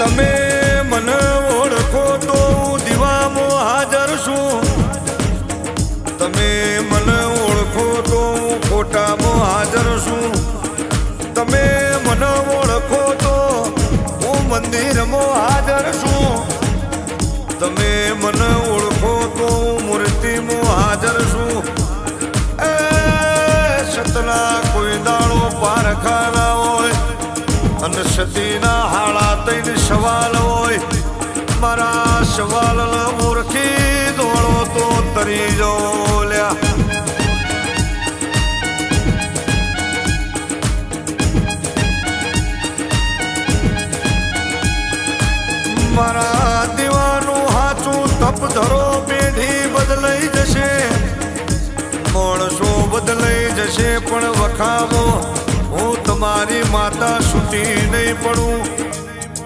તમે મને ઓળખો તો હું દીવામાં હાજર છું. તમે મને ઓળખો તો હું ખોટામાં હાજર છું. તમે મને ઓળખો તો હું મંદિરમાં હાજર છું. તમે મને ઓળખો તો હું મૂર્તિમાં હાજર છું. એ સતના કોઈ દાડો પારખાના હોય અને સતીના હાળા તૈન સવાલ હોય. મારા સવાલ મૂર્ખી દોડો તો તરી જો લ્યા. મારા દીવાનું હાચું તપ ધરો પેઢી બદલાઈ જશે. માણસો બદલાઈ જશે પણ વખાવો હું તમારી માતા છૂટી નહીં પડું.